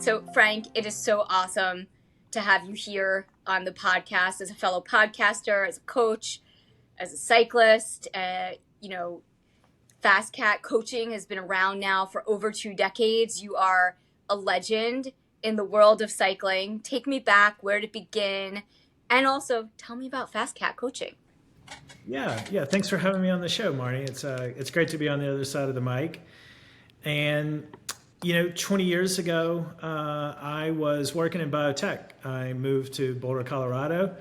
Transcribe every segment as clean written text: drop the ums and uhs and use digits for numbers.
So, Frank, it is so awesome to have you here on the podcast as a fellow podcaster, as a coach, as a cyclist. FasCat Coaching has been around now for over 2 decades. You are a legend in the world of cycling. Take me back, where to begin, and also tell me about FasCat Coaching. Yeah. Thanks for having me on the show, Marnie. It's great to be on the other side of the mic. And 20 years ago, I was working in biotech. I moved to Boulder, Colorado,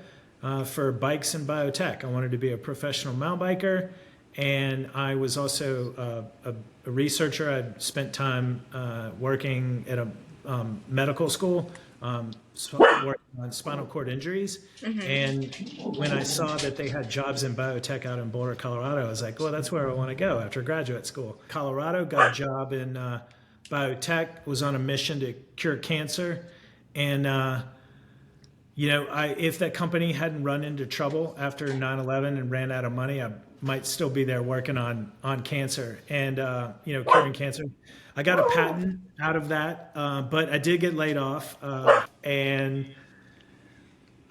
for bikes and biotech. I wanted to be a professional mountain biker, and I was also a researcher. I'd spent time working at a medical school, working on spinal cord injuries. Mm-hmm. And when I saw that they had jobs in biotech out in Boulder, Colorado, I was like, well, that's where I want to go after graduate school. Colorado, got a job in biotech, was on a mission to cure cancer. And, if that company hadn't run into trouble after 9/11 and ran out of money, I might still be there working on cancer and, curing cancer. I got a patent out of that, but I did get laid off. And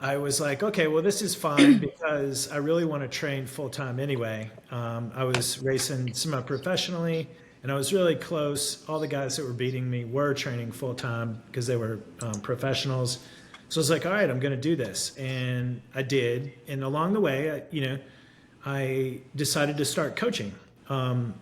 I was like, okay, well, this is fine because I really want to train full time anyway. I was racing semi-professionally, and I was really close. All the guys that were beating me were training full time because they were professionals. So I was like, all right, I'm going to do this. And I did. And along the way, I decided to start coaching. I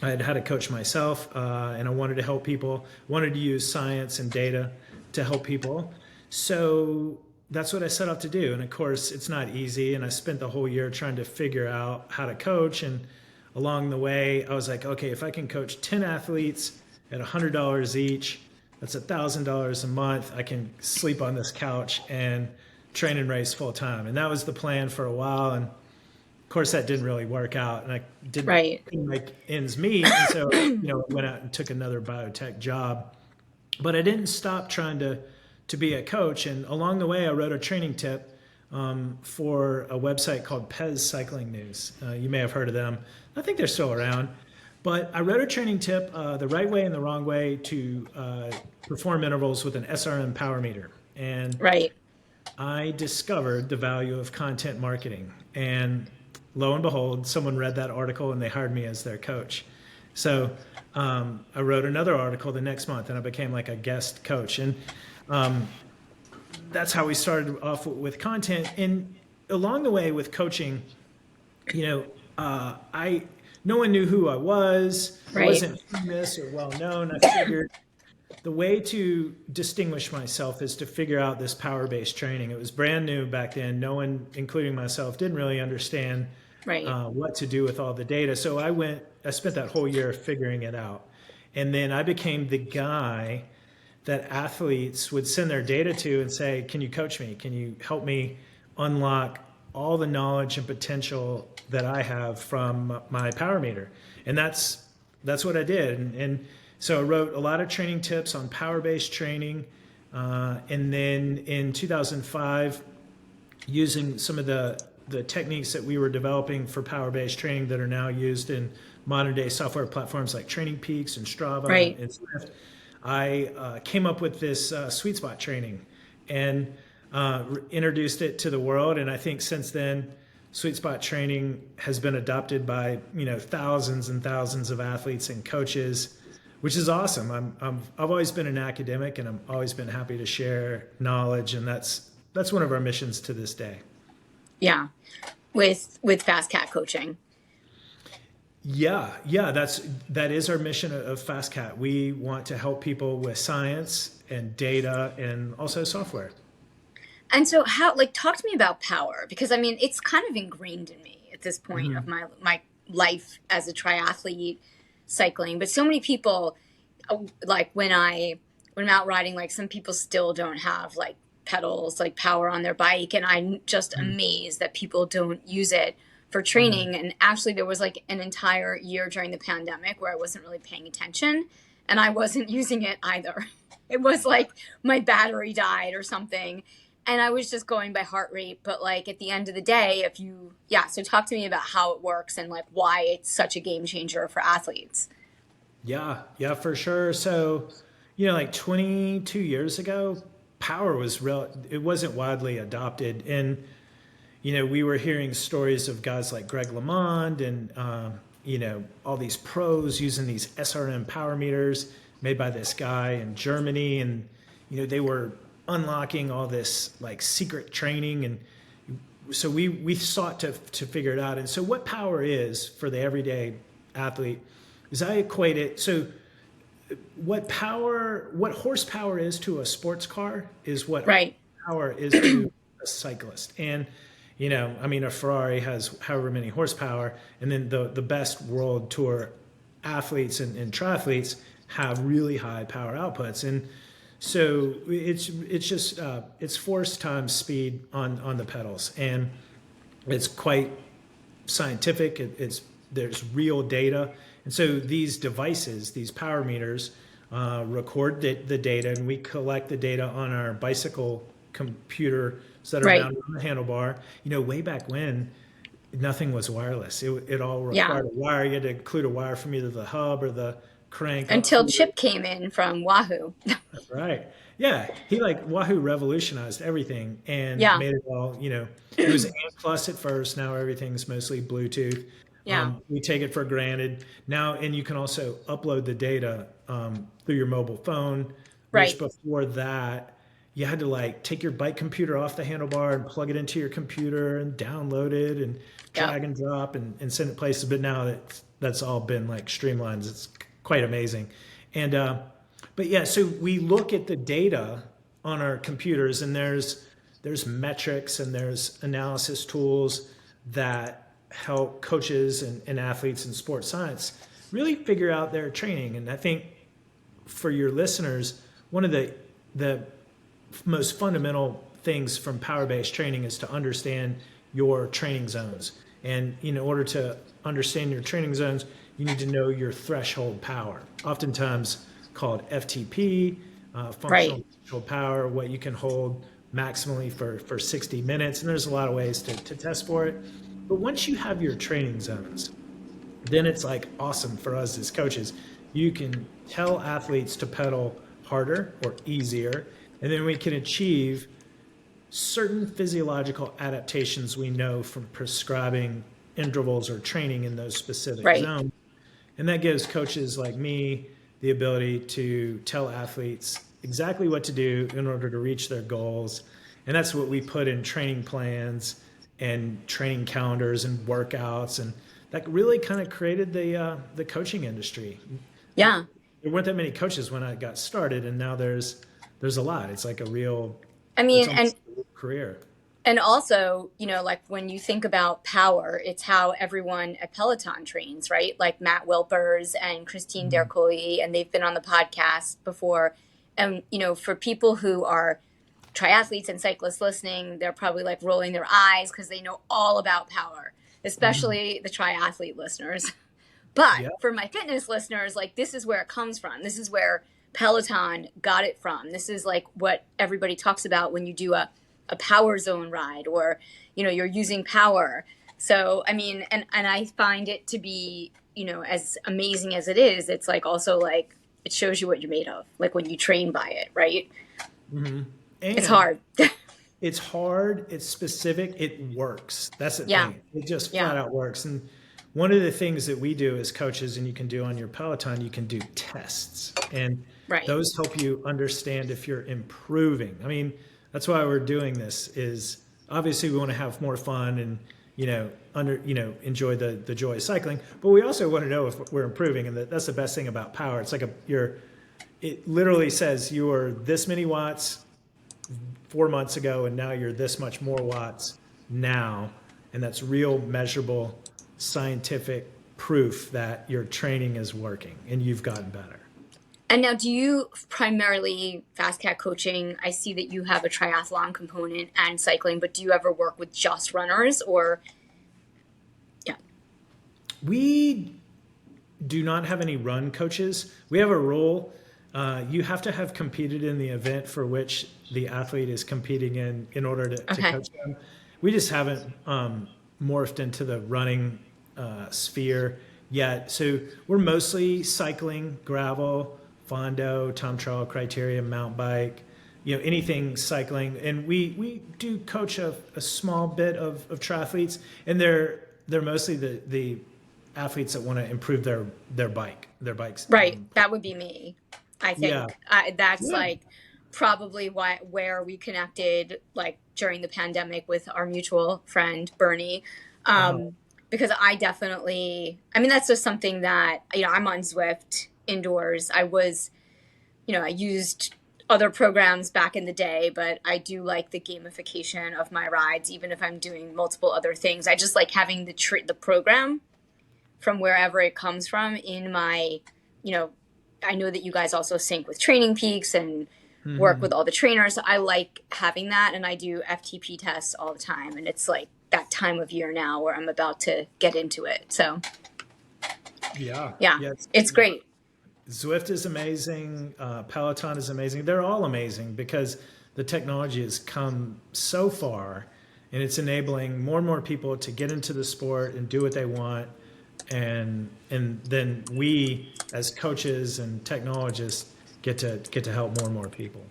had had a coach myself, and I wanted to help people, wanted to use science and data to help people. So that's what I set out to do. And of course, it's not easy. And I spent the whole year trying to figure out how to coach. And along the way, I was like, okay, if I can coach 10 athletes at $100 each, that's $1,000 a month. I can sleep on this couch and train and race full time. And that was the plan for a while. And of course, that didn't really work out, and I couldn't make ends meet. And so, I went out and took another biotech job. But I didn't stop trying to be a coach. And along the way, I wrote a training tip for a website called Pez Cycling News. You may have heard of them. I think they're still around. But I wrote a training tip, the right way and the wrong way to perform intervals with an SRM power meter. And I discovered the value of content marketing. And lo and behold, someone read that article and they hired me as their coach. So I wrote another article the next month and I became like a guest coach. And that's how we started off with content. And along the way with coaching, no one knew who I was. I wasn't famous or well known. I figured the way to distinguish myself is to figure out this power-based training. It was brand new back then. No one, including myself, didn't really understand what to do with all the data. So I spent that whole year figuring it out. And then I became the guy that athletes would send their data to and say, can you coach me? Can you help me unlock all the knowledge and potential that I have from my power meter? And that's what I did. And so I wrote a lot of training tips on power-based training. And then in 2005, using some of the techniques that we were developing for power-based training that are now used in modern-day software platforms like TrainingPeaks and Strava and Swift, I came up with this sweet spot training and introduced it to the world. And I think since then, sweet spot training has been adopted by thousands and thousands of athletes and coaches, which is awesome. I've always been an academic, and I've always been happy to share knowledge, and that's one of our missions to this day. Yeah, with FasCat Coaching. Yeah, that is our mission of FasCat. We want to help people with science and data and also software. And so talk to me about power, because I mean, it's kind of ingrained in me at this point of my life as a triathlete, cycling. But so many people, like when I'm out riding, like some people still don't have like pedals, like power on their bike. And I'm just amazed that people don't use it for training. And actually there was like an entire year during the pandemic where I wasn't really paying attention and I wasn't using it either. It was like my battery died or something. And I was just going by heart rate. But like at the end of the day, so talk to me about how it works and like why it's such a game changer for athletes. Yeah, for sure. So, like 22 years ago, power was it wasn't widely adopted. And, we were hearing stories of guys like Greg LeMond and, all these pros using these SRM power meters made by this guy in Germany. And, they were unlocking all this like secret training. And so we sought to figure it out. And so what power is for the everyday athlete is I equate it. So what horsepower is to a sports car is what Right. power is to a cyclist. And, a Ferrari has however many horsepower, and then the best world tour athletes and triathletes have really high power outputs. And so it's just it's force times speed on the pedals, and it's quite scientific. There's real data, and so these devices, these power meters, record the data, and we collect the data on our bicycle computers that are Right. mounted on the handlebar. Way back when, nothing was wireless. It all required a wire. You had to include a wire from either the hub or the crank. Until Chip came in from Wahoo. Right. Yeah. He Wahoo revolutionized everything and Yeah. made it all, it was ANT plus at first. Now everything's mostly Bluetooth. Yeah. We take it for granted now. And you can also upload the data through your mobile phone, which Right. before that, you had to take your bike computer off the handlebar and plug it into your computer and download it and drag and drop and send it places. But now that's all been streamlined. It's quite amazing. And, but yeah, so we look at the data on our computers, and there's metrics and there's analysis tools that help coaches and athletes in sports science really figure out their training. And I think for your listeners, one of the most fundamental things from power-based training is to understand your training zones. And in order to understand your training zones, you need to know your threshold power, oftentimes called FTP, functional threshold power, what you can hold maximally for 60 minutes. And there's a lot of ways to test for it. But once you have your training zones, then it's awesome for us as coaches. You can tell athletes to pedal harder or easier, and then we can achieve certain physiological adaptations we know from prescribing intervals or training in those specific zones. And that gives coaches like me the ability to tell athletes exactly what to do in order to reach their goals. And that's what we put in training plans and training calendars and workouts. And that really kind of created the coaching industry. Yeah. There weren't that many coaches when I got started, and now there's a lot. It's a real, and career. And also, when you think about power, it's how everyone at Peloton trains, right? Like Matt Wilpers and Christine Dercoli, and they've been on the podcast before. And, for people who are triathletes and cyclists listening, they're probably rolling their eyes because they know all about power, especially the triathlete listeners. But for my fitness listeners, this is where it comes from. This is where Peloton got it from. This is what everybody talks about when you do a power zone ride, or you're using power. So I mean, and I find it to be as amazing as it is, it's also it shows you what you're made of, when you train by it, right? It's hard. It's hard, it's specific, it works. That's the thing. It just flat out works. And one of the things that we do as coaches, and you can do on your Peloton, you can do tests, and those help you understand if you're improving. I mean, that's why we're doing this. Is obviously we want to have more fun and enjoy the joy of cycling, but we also want to know if we're improving, and that's the best thing about power. It's it literally says you were this many watts 4 months ago, and now you're this much more watts now, and that's real, measurable, scientific proof that your training is working and you've gotten better. And now, do you primarily FasCat Coaching? I see that you have a triathlon component and cycling, but do you ever work with just runners, or? Yeah. We do not have any run coaches. We have a rule. You have to have competed in the event for which the athlete is competing in order to coach them. We just haven't morphed into the running sphere yet. So we're mostly cycling, gravel, Fondo, time trial, criteria, mountain bike, anything cycling. And we do coach a small bit of triathletes, and they're mostly the athletes that want to improve their bikes. Right. That would be me. I Yeah. think that's Yeah. like probably where we connected, like during the pandemic with our mutual friend Bernie. Uh-huh. Because I definitely, I mean, that's just something that, I'm on Zwift indoors. I used other programs back in the day, but I do like the gamification of my rides, even if I'm doing multiple other things. I just like having the program from wherever it comes from in my, I know that you guys also sync with TrainingPeaks and work Hmm. with all the trainers. I like having that, and I do FTP tests all the time, and it's like that time of year now where I'm about to get into it. So Yeah. yeah, Yes. it's great. Zwift is amazing. Peloton is amazing. They're all amazing because the technology has come so far, and it's enabling more and more people to get into the sport and do what they want. And then we, as coaches and technologists, get to help more and more people.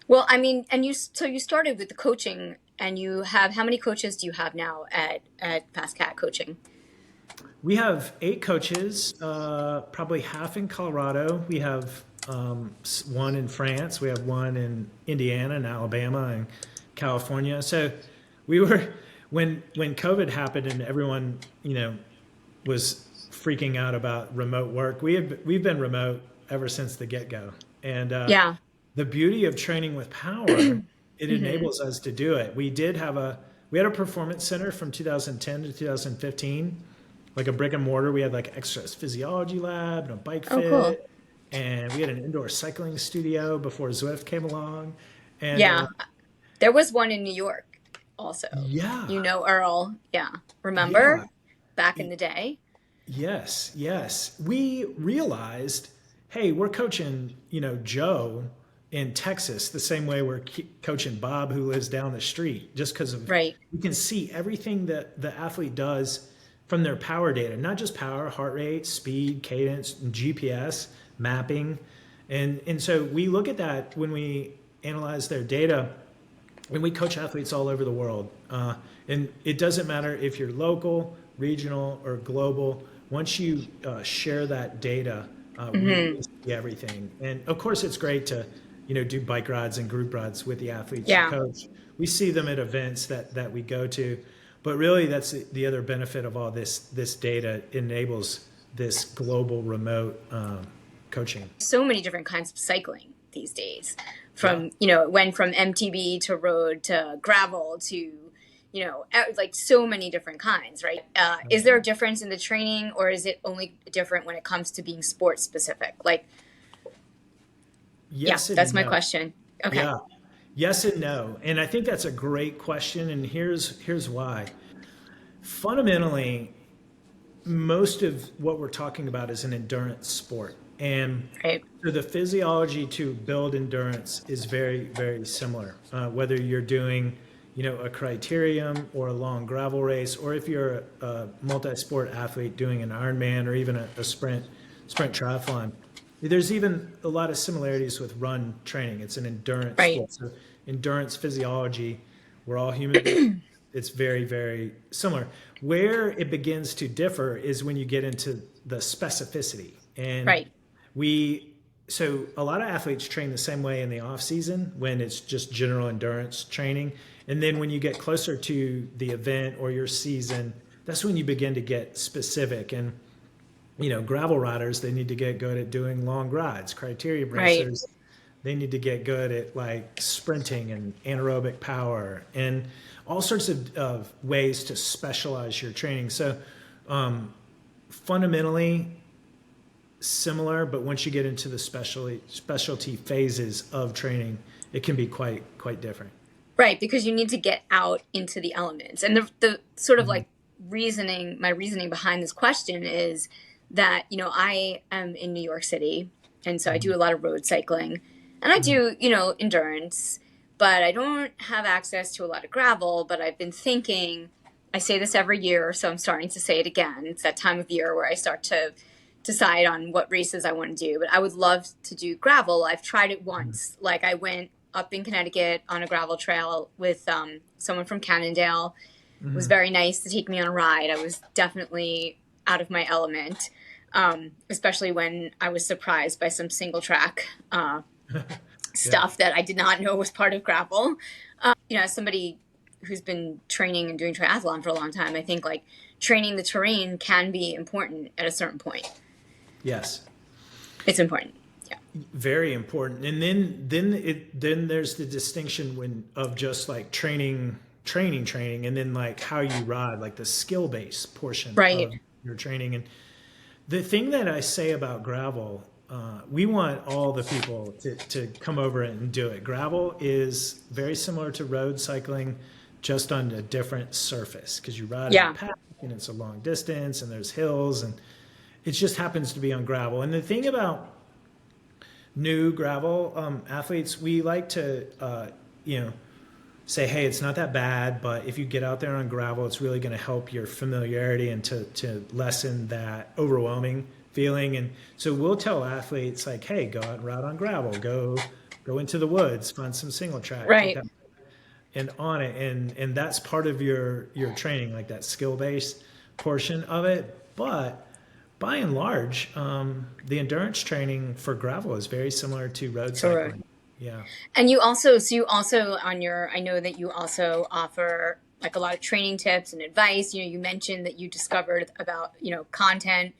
Well, I mean, and you started with the coaching, and you have, how many coaches do you have now at FasCat Coaching? We have 8 coaches, probably half in Colorado. We have one in France. We have one in Indiana and Alabama and California. So we were when COVID happened and everyone was freaking out about remote work. We've been remote ever since the get go, and Yeah. the beauty of training with power, it Hmm. enables us to do it. We had a performance center from 2010 to 2015, like a brick and mortar. We had like exercise physiology lab and a bike Oh, cool. fit, and we had an indoor cycling studio before Zwift came along. And Yeah. There was one in New York also. yeah, Earl. Yeah. yeah, Remember back in the day? yes, yes. We realized, hey, we're coaching, Joe in Texas the same way we're coaching Bob who lives down the street, just because of Right. we can see everything that the athlete does from their power data, not just power, heart rate, speed, cadence, and GPS mapping. And so we look at that when we analyze their data, and we coach athletes all over the world. And it doesn't matter if you're local, regional, or global. Once you share that data, we Hmm. see everything. And of course, it's great to do bike rides and group rides with the athletes you Yeah. coach. We see them at events that we go to, but really that's the other benefit of all this data enables this global remote coaching. So many different kinds of cycling these days. Yeah. It went from MTB to road to gravel to, like so many different kinds, right? Is there a difference in the training, or is it only different when it comes to being sport specific? Like, yeah, Yes that's and my no. question. Okay. Yeah. Yes and no. And I think that's a great question. And here's why. Fundamentally, most of what we're talking about is an endurance sport. And Right. so the physiology to build endurance is very, very similar. Whether you're doing, a criterium or a long gravel race, or if you're a multi-sport athlete doing an Ironman or even a sprint triathlon, there's even a lot of similarities with run training. It's an endurance Right. sport. So endurance physiology, we're all human beings. It's very, very similar. Where it begins to differ is when you get into the specificity. And Right. we, so a lot of athletes train the same way in the off season when it's just general endurance training. And then when you get closer to the event or your season, that's when you begin to get specific. And gravel riders, they need to get good at doing long rides. Criteria Right. racers, they need to get good at like sprinting and anaerobic power and all sorts of ways to specialize your training. So fundamentally similar, but once you get into the specialty phases of training, it can be quite different. Right. Because you need to get out into the elements. And the sort of like my reasoning behind this question is that, I am in New York City. And so I do Mhm. a lot of road cycling, and I Mhm. do, endurance, but I don't have access to a lot of gravel. But I've been thinking, I say this every year, so I'm starting to say it again. It's that time of year where I start to decide on what races I want to do, but I would love to do gravel. I've tried it once. Like I went up in Connecticut on a gravel trail with someone from Cannondale. It was very nice to take me on a ride. I was definitely out of my element, especially when I was surprised by some single track stuff that I did not know was part of gravel. As somebody who's been training and doing triathlon for a long time, I think like training the terrain can be important at a certain point. Yes. It's important. Yeah. Very important. And then there's the distinction of just like training, and then like how you ride, like the skill-based portion of your training. And the thing that I say about gravel, we want all the people to come over and do it. Gravel is very similar to road cycling, just on a different surface, because you ride on a path and it's a long distance and there's hills, and it just happens to be on gravel. And the thing about new gravel athletes, we like to say, hey, it's not that bad, but if you get out there on gravel, it's really going to help your familiarity and to lessen that overwhelming feeling. And so we'll tell athletes like, hey, go out and ride on gravel, go into the woods, find some single track, and on it. And that's part of your training, like that skill-based portion of it. But by and large, the endurance training for gravel is very similar to road cycling. Yeah. And you also I know that you also offer like a lot of training tips and advice. You mentioned that you discovered about, content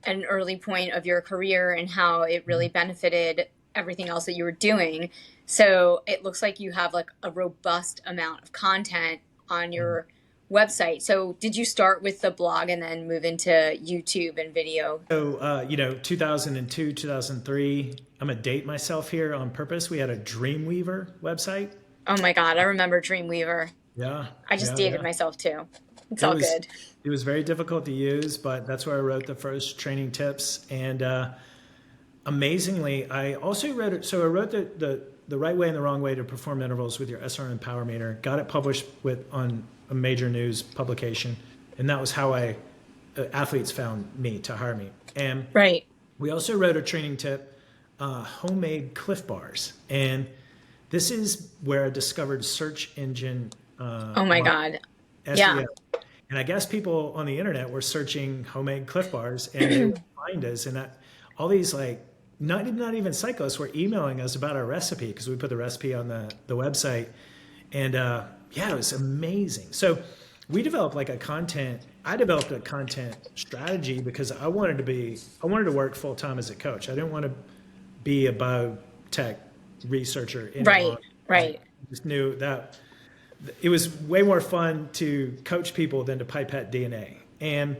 at an early point of your career and how it really benefited everything else that you were doing. So it looks like you have like a robust amount of content on your website. So did you start with the blog and then move into YouTube and video? So, 2002, 2003, I'm going to date myself here on purpose. We had a Dreamweaver website. Oh my God. I remember Dreamweaver. Yeah. I just dated myself too. It's all good. It was very difficult to use, but that's where I wrote the first training tips. And amazingly, I also wrote it. So I wrote the right way and the wrong way to perform intervals with your SRM power meter, got it published on a major news publication. And that was how athletes found me to hire me. And we also wrote a training tip, homemade Cliff Bars. And this is where I discovered search engine. Oh my God. SEO. Yeah. And I guess people on the internet were searching homemade Cliff Bars and they would find us. And all these like, not even cyclists were emailing us about our recipe, because we put the recipe on the website. And it was amazing. So I developed a content strategy because I wanted to work full time as a coach. I didn't want to be a biotech researcher anymore. Right. I just knew that it was way more fun to coach people than to pipette DNA. And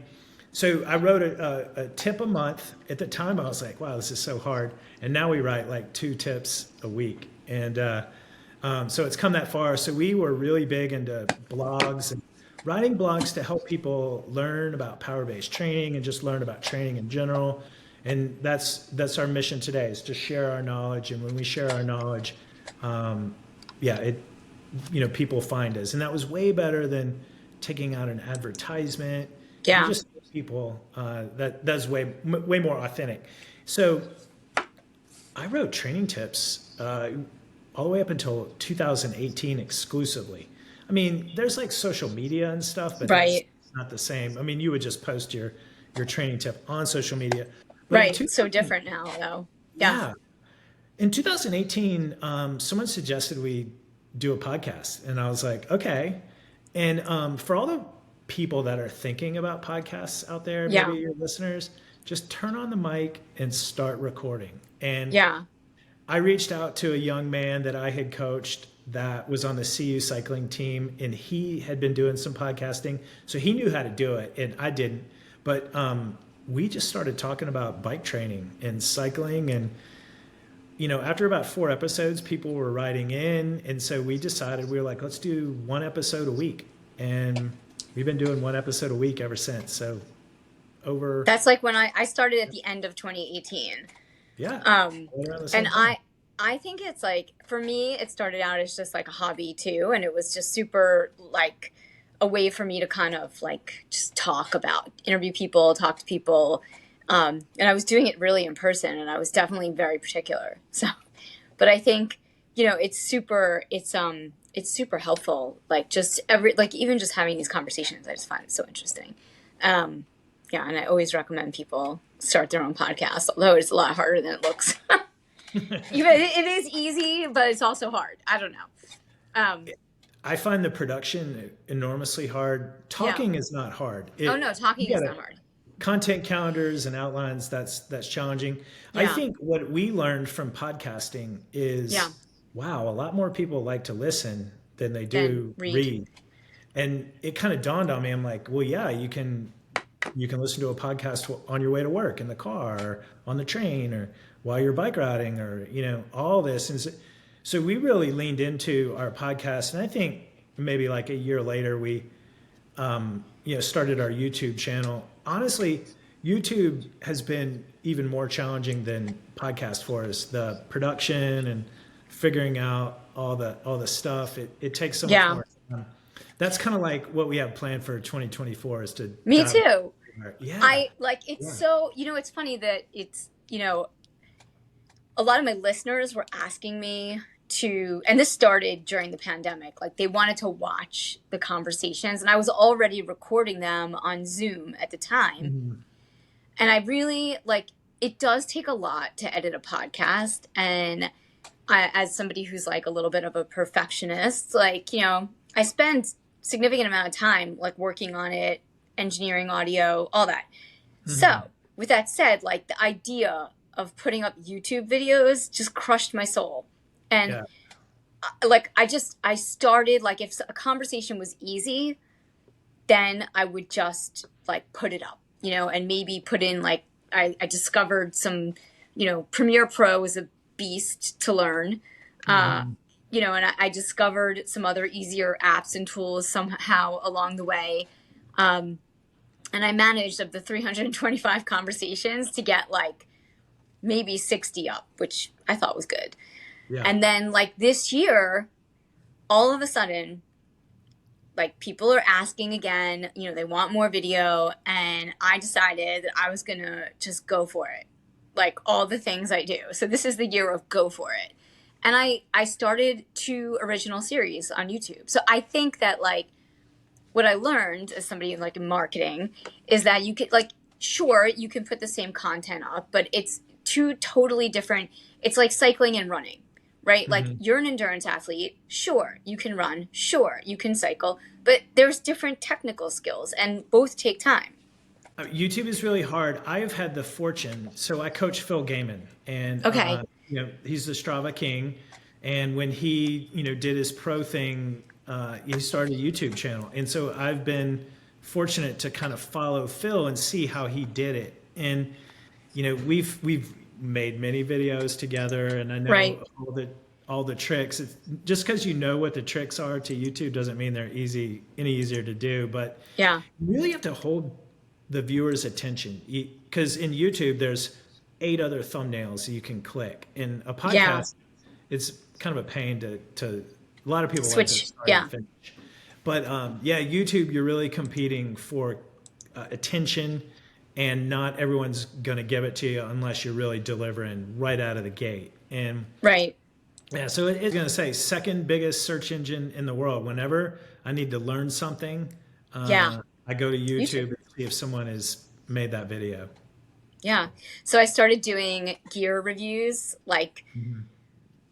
so I wrote a tip a month. At the time, I was like, wow, this is so hard. And now we write like 2 tips a week. And so it's come that far. So we were really big into blogs and writing blogs to help people learn about power-based training and just learn about training in general. And that's our mission today, is to share our knowledge. And when we share our knowledge, people find us. And that was way better than taking out an advertisement. Yeah. Just people, that's way more authentic. So I wrote training tips all the way up until 2018 exclusively. I mean, there's like social media and stuff, but it's not the same. I mean, you would just post your training tip on social media. But it's so different now, though. Yeah. In 2018, someone suggested we do a podcast, and I was like, okay. And for all the people that are thinking about podcasts out there, maybe your listeners, just turn on the mic and start recording. And I reached out to a young man that I had coached that was on the CU cycling team, and he had been doing some podcasting, so he knew how to do it, and I didn't. But we just started talking about bike training and cycling, and after about 4 episodes, people were writing in, and so we decided, we were like, let's do 1 episode a week, and we've been doing 1 episode a week ever since. So that's like when I started at the end of 2018. Yeah. And I think it's like, for me, it started out as just like a hobby too. And it was just super like a way for me to kind of like just interview people, talk to people. And I was doing it really in person, and I was definitely very particular. So, but I think, it's super helpful. Like just even just having these conversations, I just find it so interesting. Um, yeah, and I always recommend people start their own podcast, although it's a lot harder than it looks. Even it is easy, but it's also hard. I don't know. Um, I find the production enormously hard. yeah. Talking is not hard. Oh no, You talking is gotta not hard. content calendars and outlines. That's challenging. I Yeah. think what we learned from podcasting Yeah. is, wow, a lot more people like to listen than they Then do read. read. And it kind of dawned on me. I'm like, well, yeah, you can listen to a podcast on your way to work in the car or on the train or while you're bike riding or all this. And so we really leaned into our podcast, and I think maybe like a year later we started our YouTube channel. Honestly, YouTube has been even more challenging than podcast for us. The production and figuring out all the stuff, it takes so much Yeah. more time. That's kind of like what we have planned for 2024 is to Me dive too. more. Yeah. I like it's Yeah. so, it's funny that a lot of my listeners were asking me to, and this started during the pandemic, like they wanted to watch the conversations, and I was already recording them on Zoom at the time. Mhm. And I really like it does take a lot to edit a podcast. And as somebody who's like a little bit of a perfectionist, like, I spend significant amount of time like working on it, engineering audio, all that. Mhm. So, with that said, like the idea of putting up YouTube videos just crushed my soul. And Yeah. like I started like if a conversation was easy, then I would just like put it up, and maybe put in like I discovered some, Premiere Pro is a beast to learn. Uh, Mhm. and I discovered some other easier apps and tools somehow along the way. Um, and I managed of the 325 conversations to get like maybe 60 up, which I thought was good. Yeah. And then like this year, all of a sudden, like people are asking again, they want more video. And I decided that I was going to just go for it. Like all the things I do. So this is the year of go for it. And I started 2 original series on YouTube. So I think that like what I learned as somebody like in marketing is that you could like, sure, you can put the same content up, but it's 2 totally different. It's like cycling and running, right? Like Mhm. you're an endurance athlete. Sure, you can run. Sure, you can cycle, but there's different technical skills and both take time. YouTube is really hard. I have had the fortune. So I coach Phil Gaiman, and Okay. he's the Strava king. And when he did his pro thing, he started a YouTube channel, and so I've been fortunate to kind of follow Phil and see how he did it. And we've made many videos together, and I Right. know all the tricks. Just because you know what the tricks are to YouTube doesn't mean they're any easier to do. But Yeah. you really have to hold the viewer's attention, because in YouTube there's 8 other thumbnails you can click. In a Yeah. podcast, it's kind of a pain to a lot of people like to Switch. start and Yeah. finish. But yeah, YouTube, you're really competing for attention, and not everyone's going to give it to you unless you're really delivering right out of the gate. And Right. yeah, so it's going to say second biggest search engine in the world. Whenever I need to learn something, Yeah. I go to YouTube YouTube. and see if someone has made that video. Yeah. So I started doing gear reviews, like Mhm.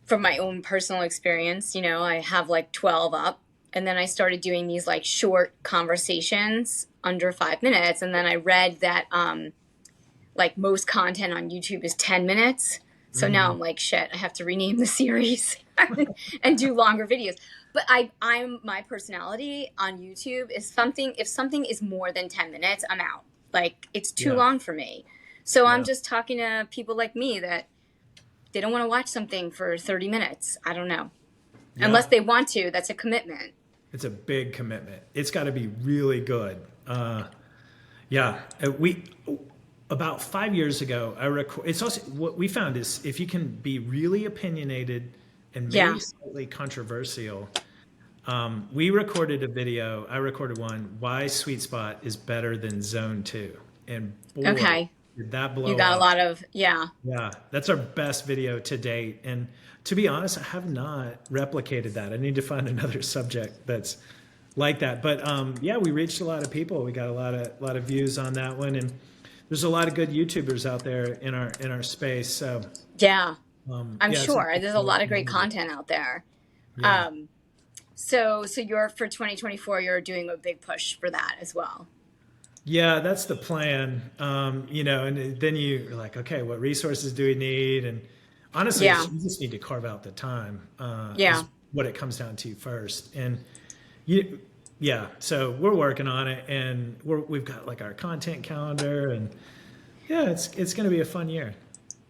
from my own personal experience. I have like 12 up. And then I started doing these like short conversations under 5 minutes. And then I read that like most content on YouTube is 10 minutes. So now I'm like, shit, I have to rename the series and do longer videos. But I'm my personality on YouTube is something, if something is more than 10 minutes, I'm out. Like it's too Yeah, long for me. So I'm yeah, just talking to people like me that they don't want to watch something for 30 minutes. I don't know. yeah. Unless they want to, that's a commitment. It's a big commitment. It's got to be really good. Yeah, we about 5 years ago. It's also what we found is if you can be really opinionated and Yeah. maybe slightly controversial. We recorded a video. I recorded one. Why Sweet Spot is better than Zone 2, and boy, Okay. Did that You blow got a up? lot of, yeah. Yeah, that's our best video to date. And to be honest, I have not replicated that. I need to find another subject that's like that. But yeah, we reached a lot of people. We got a lot of views on that one, and there's a lot of good YouTubers out there in our space. So Yeah, I'm yeah, it's sure there's a a lot of great community. content out there. Yeah. Um, so you're for 2024, you're doing a big push for that as well. Yeah, that's the plan. And then you're like, okay, what resources do we need? And honestly, Yeah, you just need to carve out the time, is yeah. what it comes down to first. And you, yeah, so we're working on it, and we've got like our content calendar, and yeah, it's going to be a fun year.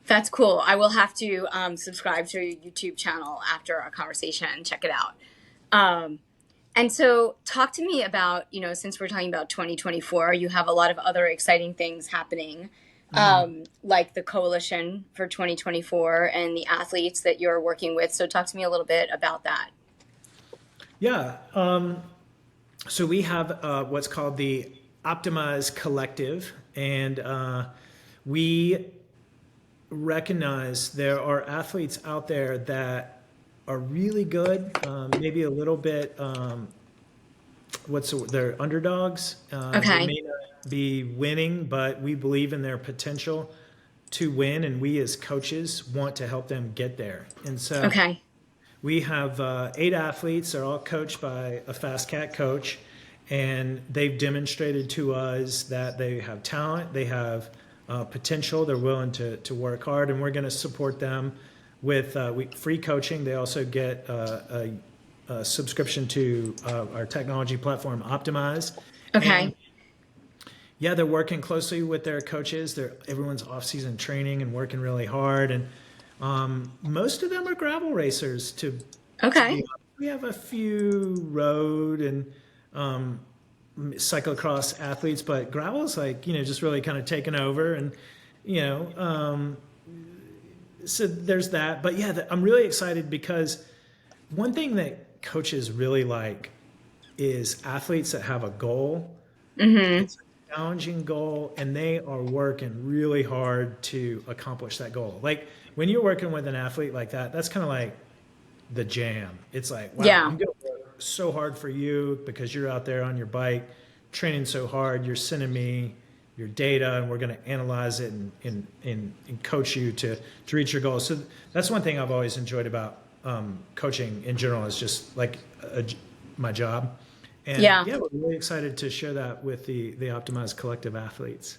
That's cool. I will have to subscribe to your YouTube channel after our conversation and check it out. Um, and so, talk to me about, since we're talking about 2024, you have a lot of other exciting things happening, Mhm. like the coalition for 2024 and the athletes that you're working with. So, talk to me a little bit about that. Yeah. So we have what's called the Optimize Collective, and we recognize there are athletes out there that are really good, maybe a little bit. They're underdogs. They Okay. may not be winning, but we believe in their potential to win, and we as coaches want to help them get there. And so Okay. we have 8 athletes. They're all coached by a FasCat coach, and they've demonstrated to us that they have talent, they have potential, they're willing to work hard, and we're going to support them with free coaching. They also get a subscription to our technology platform, Optimize. And Okay. yeah, they're working closely with their coaches. Everyone's off-season training and working really hard, and most of them are gravel racers. To be Okay. honest, we have a few road and um, cyclocross athletes, but gravel is like just really kind of taken over, and you know, um, so there's that. But yeah, I'm really excited because one thing that coaches really like is athletes that have a goal. Mm-hmm. It's a challenging goal, and they are working really hard to accomplish that goal. Like when you're working with an athlete like that, that's kind of like the jam. It's like, wow, Yeah. I'm going to work so hard for you because you're out there on your bike training so hard. You're sending me your data, and we're going to analyze it and coach you to reach your goals. So that's one thing I've always enjoyed about coaching in general, is just like my job. And Yeah. yeah, we're really excited to share that with the Optimized Collective athletes.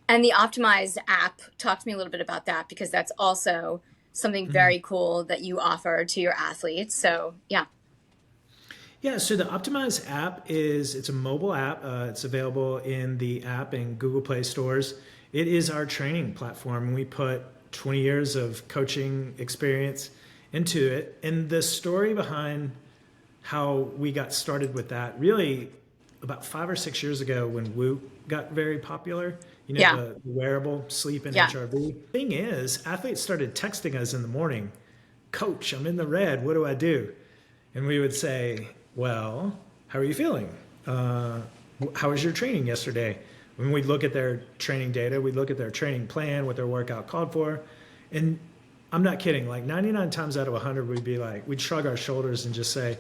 And the Optimized app, talk to me a little bit about that because that's also something Mhm. very cool that you offer to your athletes. So, yeah. Yeah, so the Optimize app it's a mobile app. It's available in the app and Google Play stores. It is our training platform. We put 20 years of coaching experience into it. And the story behind how we got started with that, really about 5 or 6 years ago, when Whoop got very popular, Yeah. the wearable sleep and Yeah. HRV. Thing is, athletes started texting us in the morning, "Coach, I'm in the red. What do I do?" And we would say, "Well, how are you feeling? How was your training yesterday?" When we'd look at their training data, we'd look at their training plan, what their workout called for. And I'm not kidding, like 99 times out of 100, we'd shrug our shoulders and just say,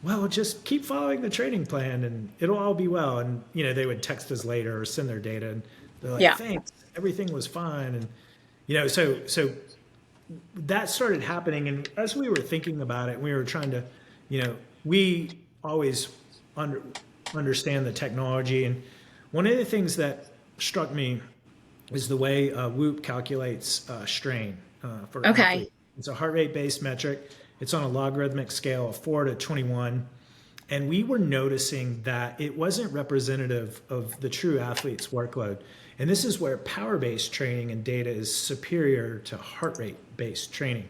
"Well, just keep following the training plan and it'll all be well." And, they would text us later or send their data, and they're like, Yeah. "Thanks, everything was fine." And, so that started happening. And as we were thinking about it, we were trying to, we always under, understand the technology. And one of the things that struck me is the way Whoop calculates strain for Okay. athletes. It's a heart rate based metric. It's on a logarithmic scale of 4 to 21. And we were noticing that it wasn't representative of the true athlete's workload. And this is where power based training and data is superior to heart rate based training.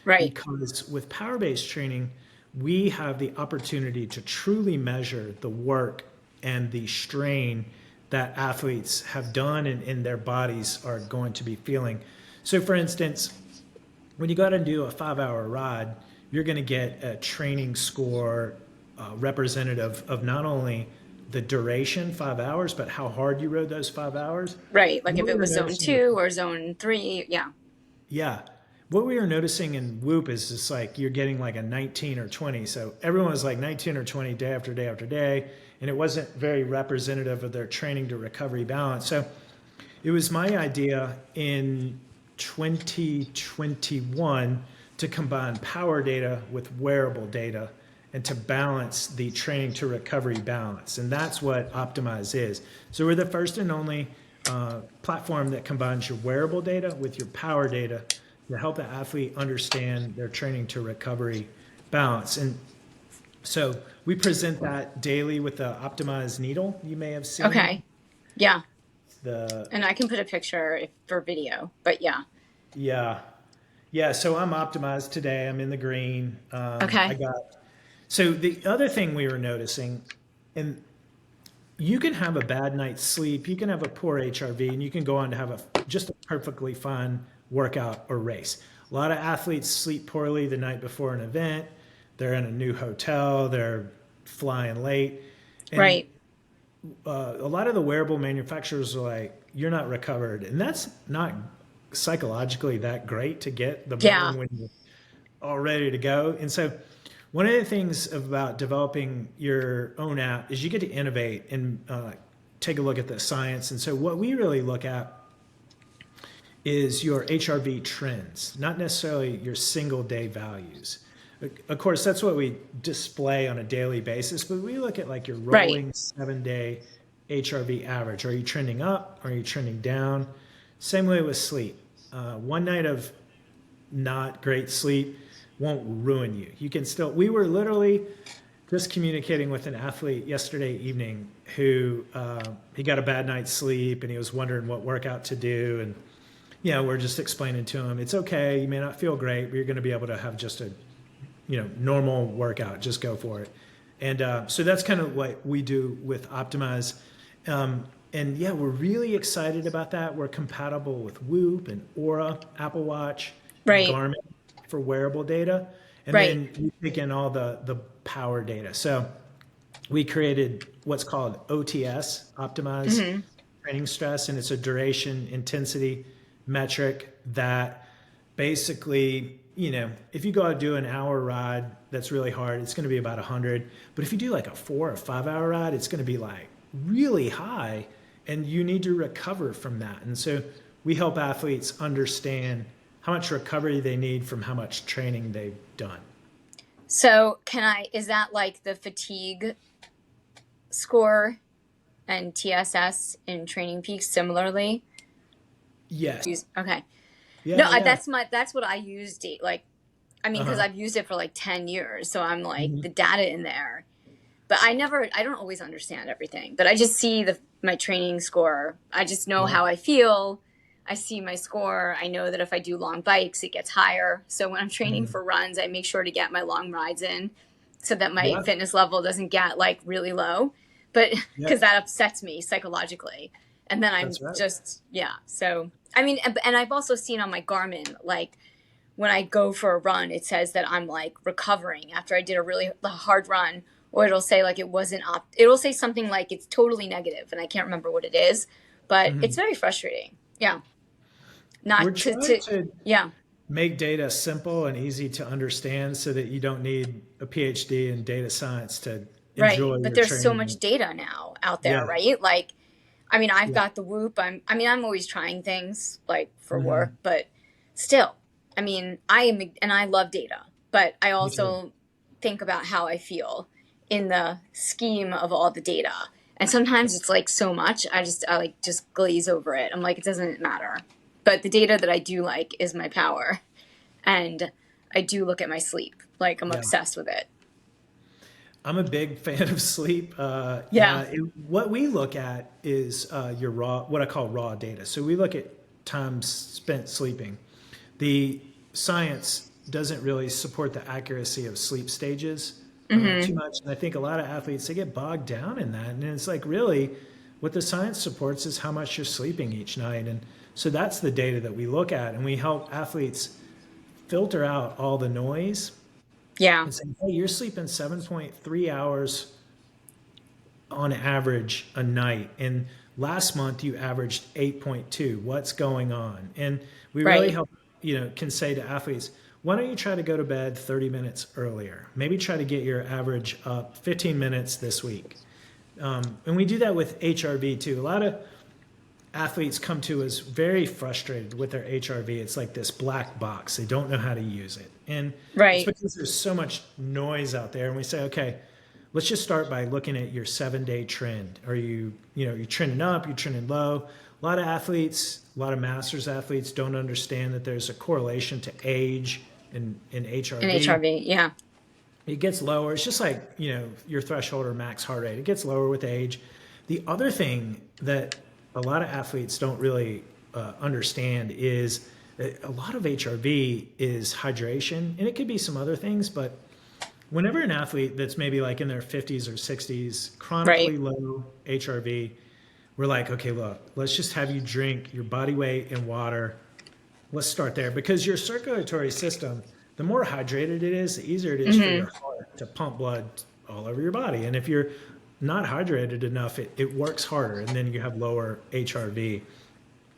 Right. Because with power based training, we have the opportunity to truly measure the work and the strain that athletes have done and their bodies are going to be feeling. So, for instance, when you go out and do a 5-hour ride, you're going to get a training score representative of not only the duration, 5 hours, but how hard you rode those 5 hours. Right. And Like if what we it were was zone noticing with, two or zone three. Yeah. yeah, what we were noticing in Whoop is just like you're getting like a 19 or 20. So everyone was like 19 or 20 day after day after day, and it wasn't very representative of their training to recovery balance. So it was my idea in 2021 to combine power data with wearable data and to balance the training to recovery balance. And that's what Optimize is. So we're the first and only platform that combines your wearable data with your power data to help the athlete understand their training to recovery balance. And so we present that daily with the Optimize needle you may have seen. Okay. Yeah. The And I can put a picture for video, but yeah. Yeah. Yeah. So I'm optimized today. I'm in the green. I Okay. got, so the other thing we were noticing, and you can have a bad night's sleep, you can have a poor HRV, and you can go on to have just a perfectly fine workout or race. A lot of athletes sleep poorly the night before an event. They're in a new hotel, they're flying late. And Right. a lot of the wearable manufacturers are like, you're not recovered. And that's not psychologically that great to get the Yeah. morning when you're all ready to go. And so, one of the things about developing your own app is you get to innovate and take a look at the science. And so, what we really look at is your HRV trends, not necessarily your single day values. Of course, that's what we display on a daily basis, but we look at like your Right. rolling 7 day HRV average. Are you trending up? Are you trending down? Same way with sleep. One night of not great sleep won't ruin you. You can still, we were literally just communicating with an athlete yesterday evening who he got a bad night's sleep and he was wondering what workout to do. And, we're just explaining to him, it's okay. You may not feel great, but you're going to be able to have just a normal workout. Just go for it. And so that's kind of what we do with Optimize. And yeah, we're really excited about that. We're compatible with Whoop and Aura, Apple Watch, and Right. Garmin for wearable data. And Right. then we take in all the power data. So we created what's called OTS, Optimize Hmm. Training Stress, and it's a duration intensity metric that basically, if you go out and do an hour ride that's really hard, it's going to be about 100. But if you do like a 4 or 5 hour ride, it's going to be like really high, and you need to recover from that. And so we help athletes understand how much recovery they need from how much training they've done. So is that like the fatigue score and TSS in TrainingPeaks similarly? Yes. Okay. No, Yeah, yeah. that's what I used. Like, I mean, because Uh-huh. I've used it for like 10 years. So I'm like Mhm. the data in there, but I don't always understand everything, but I just see my training score. I just know Yeah. how I feel. I see my score. I know that if I do long bikes, it gets higher. So when I'm training Mhm. for runs, I make sure to get my long rides in so that my Yeah. fitness level doesn't get like really low, but Yeah. because that upsets me psychologically. And then I'm That's right. just, yeah. So, I mean, and I've also seen on my Garmin, like when I go for a run, it says that I'm like recovering after I did a really hard run, or it'll say like it wasn't it'll say something like it's totally negative, and I can't remember what it is, but it's Mhm. very frustrating. Yeah, We're not trying to to yeah, make data simple and easy to understand so that you don't need a PhD in data science to right. enjoy But your there's so much training. data now out there, Yeah. right? Like, I mean, I've Yeah. got the Whoop. I'm always trying things like for work, Hmm. but still, I mean, and I love data, but I Me too. also think about how I feel in the scheme of all the data. And sometimes it's like so much, I like just glaze over it. I'm like, it doesn't matter. But the data that I do like is my power, and I do look at my sleep. Like I'm Yeah. obsessed with it. I'm a big fan of sleep. Yeah. What we look at is your raw, what I call raw data. So we look at time spent sleeping. The science doesn't really support the accuracy of sleep stages too Hmm. much. And I think a lot of athletes, they get bogged down in that. And it's like, really, what the science supports is how much you're sleeping each night. And so that's the data that we look at. And we help athletes filter out all the noise Yeah. and say, hey, you're sleeping 7.3 hours on average a night. And last month you averaged 8.2. What's going on? And we really Right. help, can say to athletes, why don't you try to go to bed 30 minutes earlier? Maybe try to get your average up 15 minutes this week. And we do that with HRV too. A lot of athletes come to us very frustrated with their HRV. It's like this black box. They don't know how to use it. And it's Right. because there's so much noise out there. And we say, okay, let's just start by looking at your 7-day trend. Are you're trending up, you're trending low. A lot of athletes, a lot of masters athletes don't understand that there's a correlation to age in In HRV. HRV. Yeah. It gets lower. It's just like, your threshold or max heart rate. It gets lower with age. The other thing that a lot of athletes don't really understand is that a lot of HRV is hydration, and it could be some other things, but whenever an athlete that's maybe like in their 50s or 60s, chronically Right. low HRV, we're like, okay, look, let's just have you drink your body weight in water. Let's start there because your circulatory system, the more hydrated it is, the easier it is for your heart to pump blood all over your body. And if you're not hydrated enough, it works harder, and then you have lower HRV.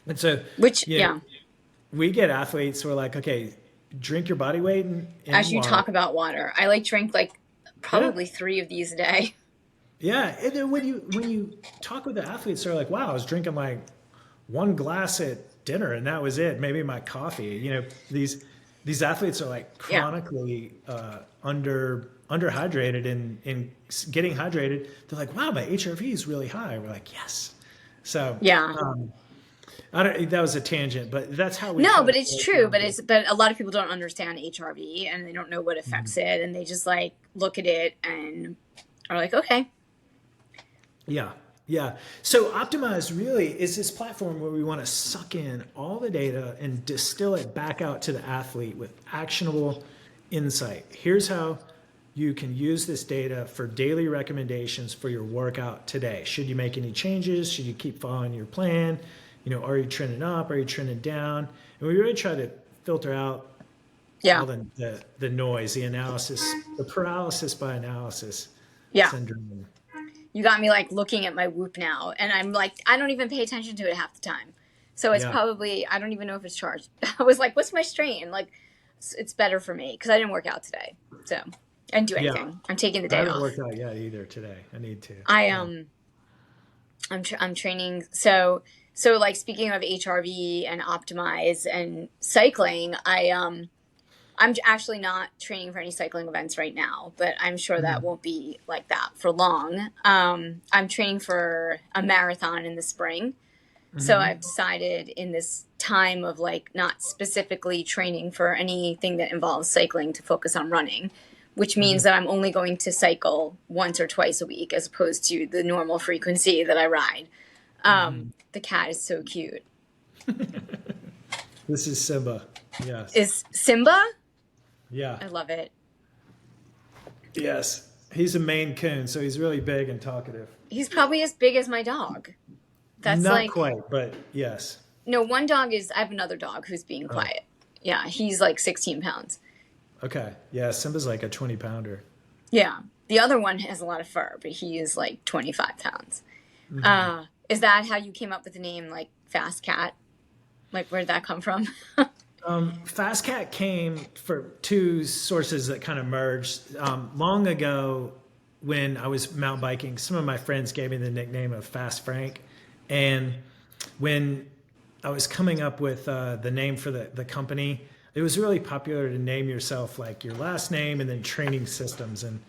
And so, Which, you know, yeah. we get athletes who are like, okay, drink your body weight in As you water. talk about water, I like drink like Yeah. probably 3 of these a day. Yeah. And then when you talk with the athletes, they're like, wow, I was drinking like one glass at dinner and that was it. Maybe my coffee. These athletes are like Yeah. chronically underhydrated and getting hydrated. They're like, wow, my HRV is really high. We're like, yes. So Yeah. I don't. That was a tangent, but that's how we No, try to but it's break true. down But the. but a lot of people don't understand HRV and they don't know what affects it, and they just like look at it and are like, okay, Yeah, yeah. So Optimize really is this platform where we want to suck in all the data and distill it back out to the athlete with actionable insight. Here's how you can use this data for daily recommendations for your workout today. Should you make any changes? Should you keep following your plan? Are you trending up? Are you trending down? And we really try to filter out yeah, all the noise, the analysis, the paralysis by analysis yeah. syndrome. You got me like looking at my Whoop now, and I'm like, I don't even pay attention to it half the time. So it's Yeah. probably, I don't even know if it's charged. I was like, what's my strain? Like, it's better for me because I didn't work out today, so I didn't do Yeah. anything. I'm taking the I day haven't off. worked out yet either today. I need to. I Yeah. I'm training. So like speaking of HRV and optimize and cycling, I'm actually not training for any cycling events right now, but I'm sure that Mhm. won't be like that for long. I'm training for a marathon in the spring. So Mhm. I've decided in this time of like not specifically training for anything that involves cycling to focus on running, which means Mhm. that I'm only going to cycle once or twice a week as opposed to the normal frequency that I ride. Mhm. The cat is so cute. This is Simba. Yes. Is Simba? Yeah. I love it. Yes. He's a Maine Coon, so he's really big and talkative. He's probably as big as my dog. That's Not like, quite, but yes. no, one dog is, I have another dog who's being Oh, quiet. Yeah, he's like 16 pounds. okay. Yeah, Simba's like a 20-pounder. Yeah. The other one has a lot of fur, but he is like 25 pounds. Mhm. Is that how you came up with the name like FasCat? Like, where did that come from? FastCat came for two sources that kind of merged. Long ago, when I was mountain biking, some of my friends gave me the nickname of Fast Frank. And when I was coming up with the name for the company, it was really popular to name yourself like your last name and then training systems. And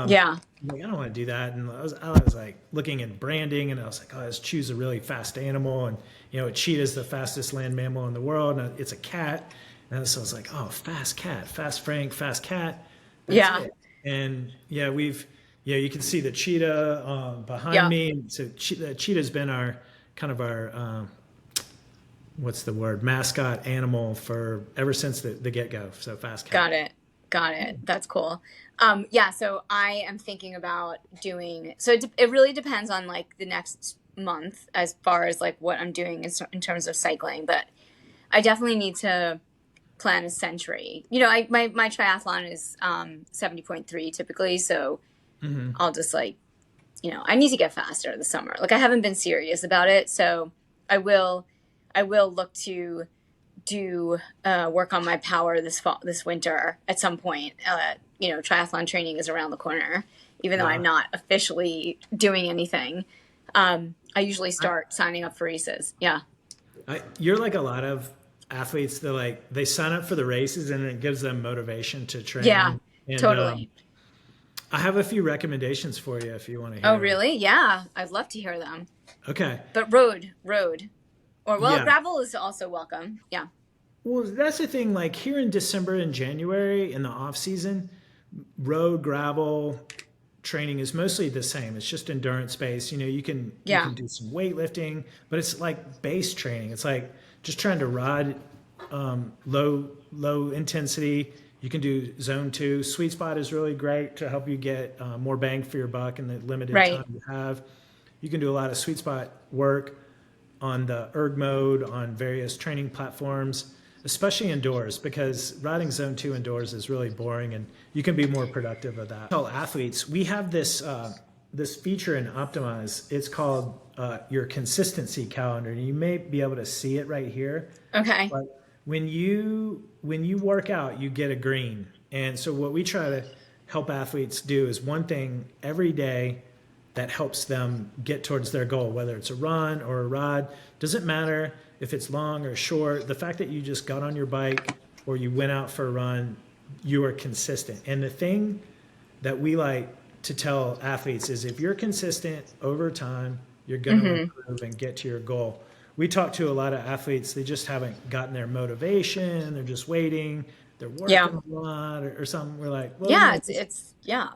Yeah. I'm like, I don't want to do that. And I was like looking at branding and I was like, oh, let's choose a really fast animal. And, a cheetah is the fastest land mammal in the world. And it's a cat. And so I was like, oh, fast cat, fast Frank, fast cat. That's Yeah. it. And yeah, you can see the cheetah behind Yeah. me. So the cheetah's been our kind of our, what's the word, mascot animal for ever since the get-go. So fast Got cat. it. Got it. That's cool. Yeah, so I am thinking about doing, so it really depends on like the next month as far as like what I'm doing in terms of cycling, but I definitely need to plan a century. My triathlon is 70.3 typically, so Hmm. I'll just like I need to get faster this summer. Like I haven't been serious about it, so I will, I will look to do work on my power this winter at some point. Triathlon training is around the corner, even though I'm Wow. not officially doing anything. I usually I, start signing up for races. Yeah. you're like a lot of athletes that they sign up for the races and it gives them motivation to Yeah, train. And totally. I have a few recommendations for you if you want to Oh, hear them. really? Yeah, I'd love to hear them. Okay. But road, or well, Yeah. gravel is also welcome. Yeah. Well, that's the thing. Like here in December and January in the off season, road gravel training is mostly the same. It's just endurance based. You can Yeah. do some weightlifting, but it's like base training. It's like just trying to ride low intensity. You can do zone two. Sweet spot is really great to help you get more bang for your buck in the limited Right. time you have. You can do a lot of sweet spot work on the erg mode on various training platforms, especially indoors, because riding zone two indoors is really boring and you can be more productive of that. I tell athletes, we have this feature in Optimize. It's called your consistency calendar. And you may be able to see it right here. Okay. But when you work out, you get a green. And so what we try to help athletes do is one thing every day that helps them get towards their goal, whether it's a run or a ride. Doesn't matter if it's long or short. The fact that you just got on your bike or you went out for a run, you are consistent. And the thing that we like to tell athletes is if you're consistent over time, you're going to Mm-hmm. improve and get to your goal. We talk to a lot of athletes, they just haven't gotten their motivation, they're just waiting, they're Yeah. working a lot or something. We're like, well, Yeah. just Yeah.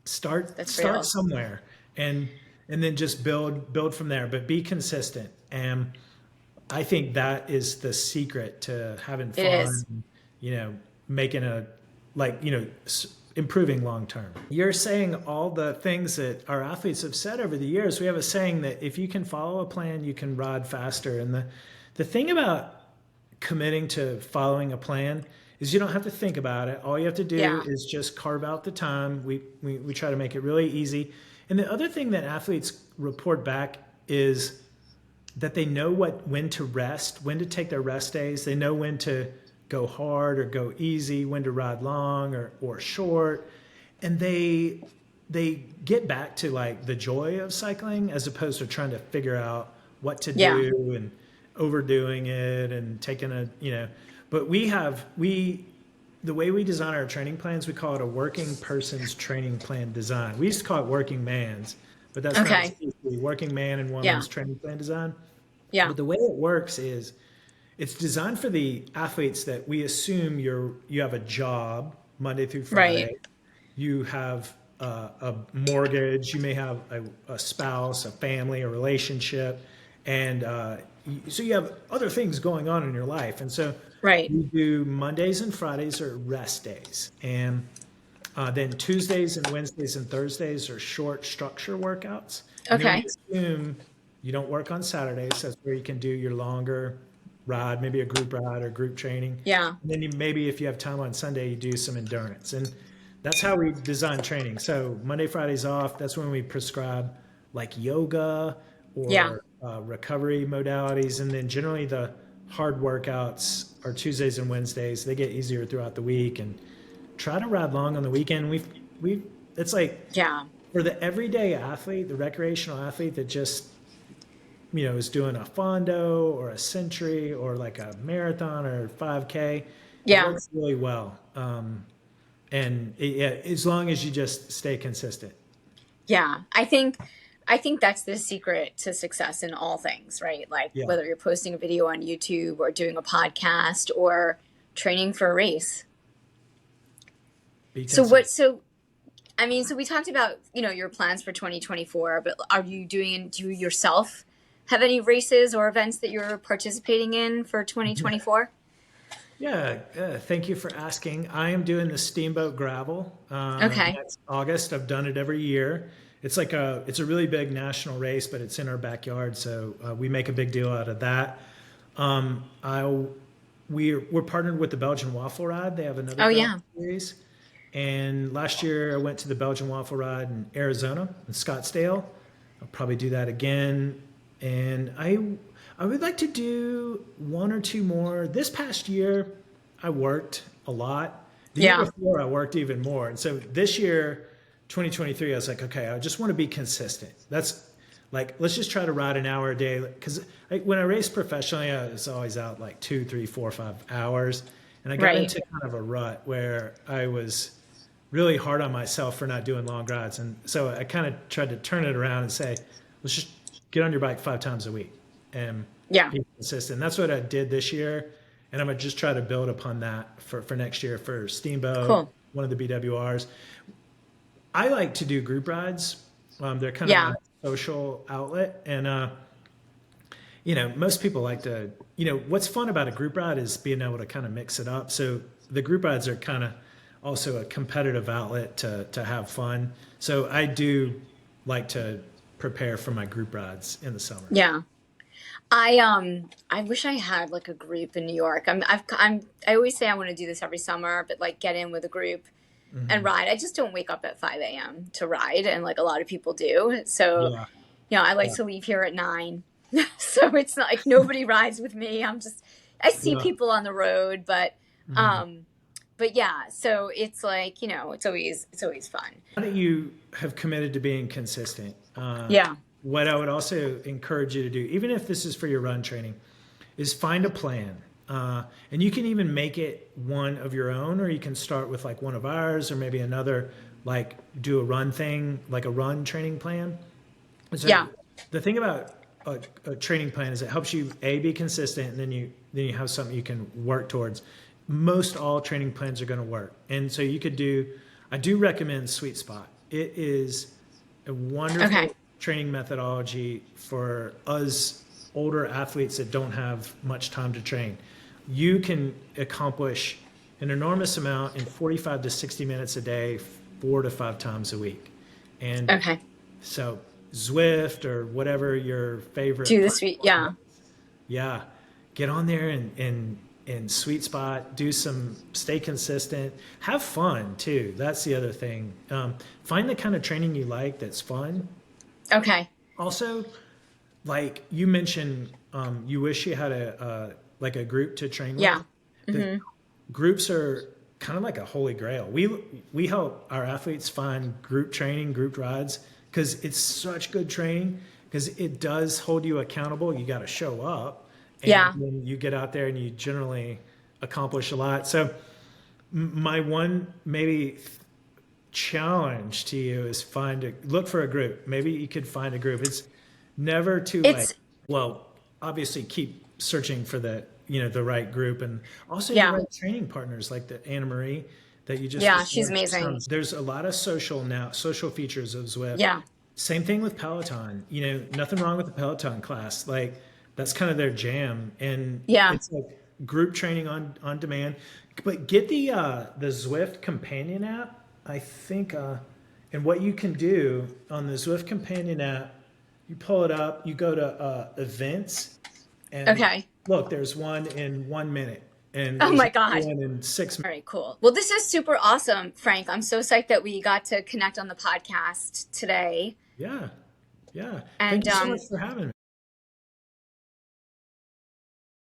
start That's start real. somewhere and then just build from there, but be consistent. And I think that is the secret to having It is. fun, making improving long term. You're saying all the things that our athletes have said over the years. We have a saying that if you can follow a plan, you can ride faster. And the thing about committing to following a plan is you don't have to think about it. All you have to do Yeah. is just carve out the time. We try to make it really easy. And the other thing that athletes report back is that they know when to rest, when to take their rest days. They know when to go hard or go easy, when to ride long or short. And they get back to like the joy of cycling as opposed to trying to figure out what to Yeah. do and overdoing it and taking but the way we design our training plans, we call it a working person's training plan design. We used to call it working man's, but that's not Okay. exclusively working man and Yeah. woman's training plan design. Yeah. But the way it works is it's designed for the athletes that we assume you have a job Monday through Right. Friday, you have a mortgage, you may have a spouse, a family, a relationship, and so you have other things going on in your life. And so Right. we do Mondays and Fridays are rest days, and then Tuesdays and Wednesdays and Thursdays are short structure workouts. And then we Okay. assume you don't work on Saturdays. That's where you can do your longer ride, maybe a group ride or group training. Yeah. And then maybe if you have time on Sunday, you do some endurance. And that's how we design training. So Monday, Friday's off. That's when we prescribe like yoga Yeah. or recovery modalities. And then generally the hard workouts are Tuesdays and Wednesdays. They get easier throughout the week. And try to ride long on the weekend. We it's like Yeah. for the everyday athlete, the recreational athlete that just is doing a fondo or a century or like a marathon or 5K. It Yeah. works really well. Yeah, as long as you just stay consistent. Yeah. I think that's the secret to success in all things, right? Like Yeah, whether you're posting a video on YouTube or doing a podcast or training for a race. be So consistent. so we talked about, your plans for 2024, but do you yourself have any races or events that you're participating in for 2024? Yeah, thank you for asking. I am doing the Steamboat Gravel Okay. next August. I've done it every year. It's a really big national race, but it's in our backyard, so we make a big deal out of that. Um, I we're partnered with the Belgian Waffle Ride. They have another Oh gravel yeah. series, And last year I went to the Belgian Waffle Ride in Arizona, in Scottsdale. I'll probably do that again. And I would like to do one or two more. This past year, I worked a lot. The year Yeah. before, I worked even more. And so this year, 2023, I was like, okay, I just want to be consistent. That's like, let's just try to ride an hour a day. Because when I raced professionally, I was always out like 2, 3, 4, 5 hours. And I got Right. into kind of a rut where I was really hard on myself for not doing long rides. And so I kind of tried to turn it around and say, let's just get on your bike 5 times a week and Yeah. be consistent. That's what I did this year. And I'm going to just try to build upon that for next year for Steamboat, Cool. one of the BWRs. I like to do group rides. They're kind of Yeah. my social outlet. And, most people like to, what's fun about a group ride is being able to kind of mix it up. So the group rides are kind of also a competitive outlet to have fun. So I do like to prepare for my group rides in the summer. Yeah. I wish I had like a group in New York. I always say I want to do this every summer, but like get in with a group and Hmm. ride. I just don't wake up at 5 a.m. to ride, and like a lot of people do. So, Yeah. I like Yeah. to leave here at 9. So it's not like nobody rides with me. I see Yeah. people on the road, Mhm. um, but yeah, so it's like, it's always fun. Now that you have committed to being consistent, Yeah. what I would also encourage you to do, even if this is for your run training, is find a plan. And you can even make it one of your own, or you can start with like one of ours, or maybe another, like do a run thing, like a run training plan. So Yeah. the thing about a training plan is it helps you be consistent, and then you have something you can work towards. Most all training plans are going to work, and so you could do. I do recommend Sweet Spot. It is a Okay. wonderful training methodology for us older athletes that don't have much time to train. You can accomplish an enormous amount in 45 to 60 minutes a day, 4 to 5 times a week, and Okay. so Zwift or whatever your favorite Do the sweet. platform Yeah. is, yeah, get on there and sweet spot, stay consistent, have fun too. That's the other thing. Find the kind of training you like that's fun. Okay. Also, like you mentioned, you wish you had like a group to train with. Yeah. The Hmm. groups are kind of like a holy grail. We help our athletes find group training, group rides, because it's such good training. Because it does hold you accountable. You got to show up, and Yeah. then you get out there and you generally accomplish a lot. So my one maybe challenge to you is look for a group. Maybe you could find a group. It's never too late. It's, Well, obviously keep searching for the right group, and also the yeah. right training partners like the Anna Marie that you just Yeah. She's described. amazing. There's a lot of social features of Zwift. Yeah. Same thing with Peloton. Nothing wrong with the Peloton class. Like that's kind of their jam, and Yeah. it's like group training on demand. But get the Zwift companion app. I think, and what you can do on the Zwift companion app, you pull it up, you go to events, and Okay. look, there's one in 1 minute, and Oh there's my God. one in 6 minutes. All right, cool. Well, this is super awesome, Frank. I'm so psyched that we got to connect on the podcast today. Yeah, yeah. Thank And you so much for having me.